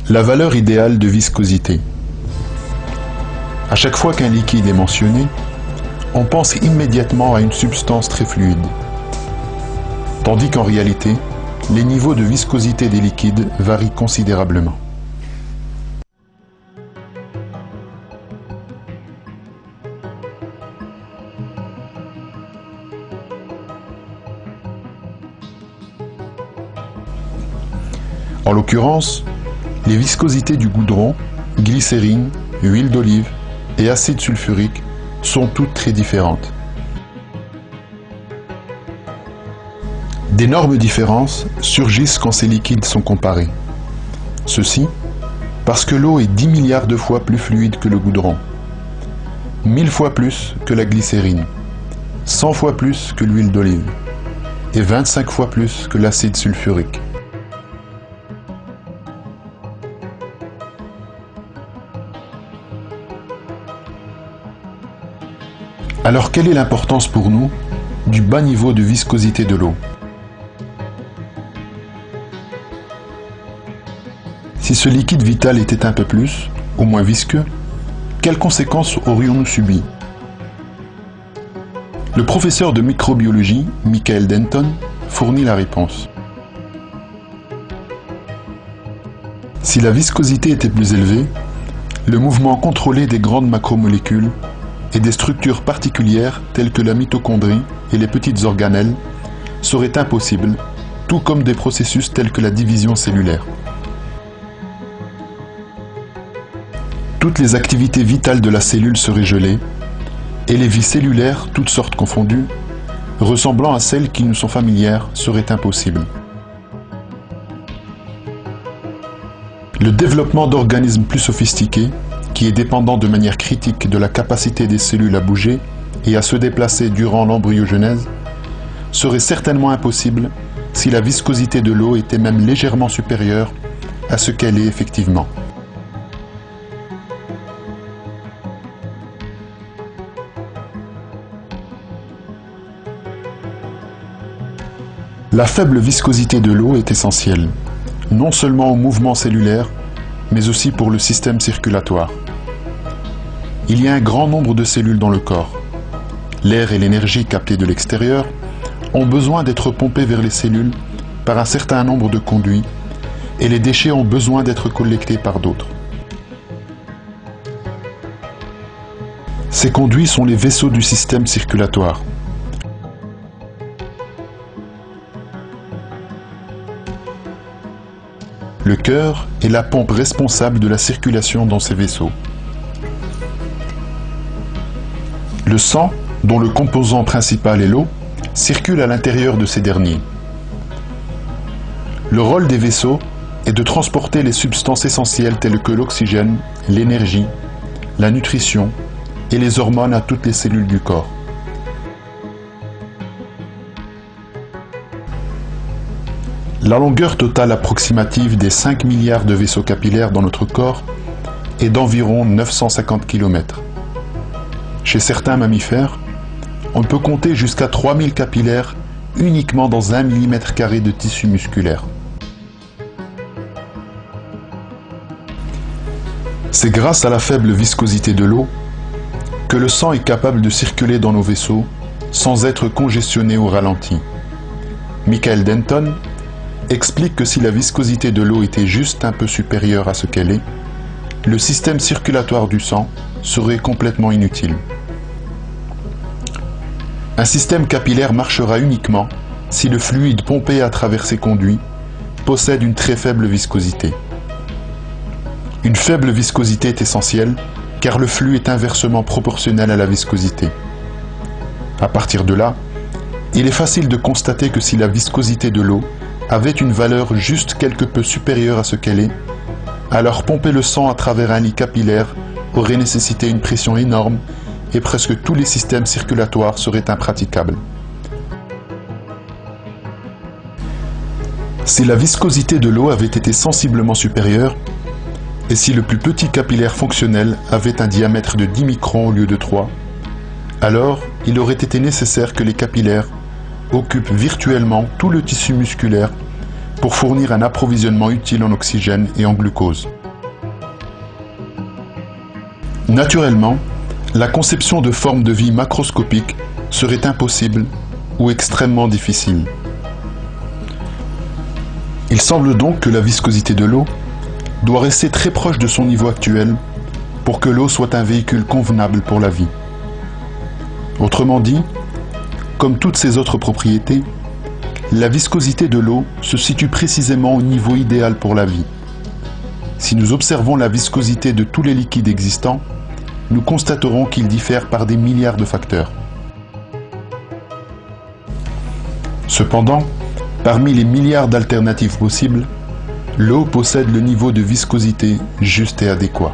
La valeur idéale de viscosité. À chaque fois qu'un liquide est mentionné, on pense immédiatement à une substance très fluide. Tandis qu'en réalité, les niveaux de viscosité des liquides varient considérablement. En l'occurrence, les viscosités du goudron, glycérine, huile d'olive et acide sulfurique sont toutes très différentes. D'énormes différences surgissent quand ces liquides sont comparés. Ceci parce que l'eau est 10 milliards de fois plus fluide que le goudron, 1000 fois plus que la glycérine, 100 fois plus que l'huile d'olive et 25 fois plus que l'acide sulfurique. Alors quelle est l'importance pour nous du bas niveau de viscosité de l'eau? Si ce liquide vital était un peu plus, ou moins visqueux, quelles conséquences aurions-nous subies? Le professeur de microbiologie, Michael Denton, fournit la réponse. Si la viscosité était plus élevée, le mouvement contrôlé des grandes macromolécules et des structures particulières telles que la mitochondrie et les petites organelles seraient impossibles, tout comme des processus tels que la division cellulaire. Toutes les activités vitales de la cellule seraient gelées, et les vies cellulaires, toutes sortes confondues, ressemblant à celles qui nous sont familières, seraient impossibles. Le développement d'organismes plus sophistiqués, qui est dépendant de manière critique de la capacité des cellules à bouger et à se déplacer durant l'embryogenèse, serait certainement impossible si la viscosité de l'eau était même légèrement supérieure à ce qu'elle est effectivement. La faible viscosité de l'eau est essentielle, non seulement au mouvement cellulaire, mais aussi pour le système circulatoire. Il y a un grand nombre de cellules dans le corps. L'air et l'énergie captée de l'extérieur ont besoin d'être pompés vers les cellules par un certain nombre de conduits, et les déchets ont besoin d'être collectés par d'autres. Ces conduits sont les vaisseaux du système circulatoire. Le cœur est la pompe responsable de la circulation dans ces vaisseaux. Le sang, dont le composant principal est l'eau, circule à l'intérieur de ces derniers. Le rôle des vaisseaux est de transporter les substances essentielles telles que l'oxygène, l'énergie, la nutrition et les hormones à toutes les cellules du corps. La longueur totale approximative des 5 milliards de vaisseaux capillaires dans notre corps est d'environ 950 km. Chez certains mammifères, on peut compter jusqu'à 3000 capillaires uniquement dans 1 mm² de tissu musculaire. C'est grâce à la faible viscosité de l'eau que le sang est capable de circuler dans nos vaisseaux sans être congestionné au ralenti. Michael Denton explique que si la viscosité de l'eau était juste un peu supérieure à ce qu'elle est, le système circulatoire du sang serait complètement inutile. Un système capillaire marchera uniquement si le fluide pompé à travers ses conduits possède une très faible viscosité. Une faible viscosité est essentielle car le flux est inversement proportionnel à la viscosité. À partir de là, il est facile de constater que si la viscosité de l'eau avait une valeur juste quelque peu supérieure à ce qu'elle est, alors pomper le sang à travers un lit capillaire aurait nécessité une pression énorme et presque tous les systèmes circulatoires seraient impraticables. Si la viscosité de l'eau avait été sensiblement supérieure, et si le plus petit capillaire fonctionnel avait un diamètre de 10 microns au lieu de 3, alors il aurait été nécessaire que les capillaires occupent virtuellement tout le tissu musculaire pour fournir un approvisionnement utile en oxygène et en glucose. Naturellement, la conception de formes de vie macroscopiques serait impossible ou extrêmement difficile. Il semble donc que la viscosité de l'eau doit rester très proche de son niveau actuel pour que l'eau soit un véhicule convenable pour la vie. Autrement dit, comme toutes ses autres propriétés, la viscosité de l'eau se situe précisément au niveau idéal pour la vie. Si nous observons la viscosité de tous les liquides existants, nous constaterons qu'ils diffèrent par des milliards de facteurs. Cependant, parmi les milliards d'alternatives possibles, l'eau possède le niveau de viscosité juste et adéquat.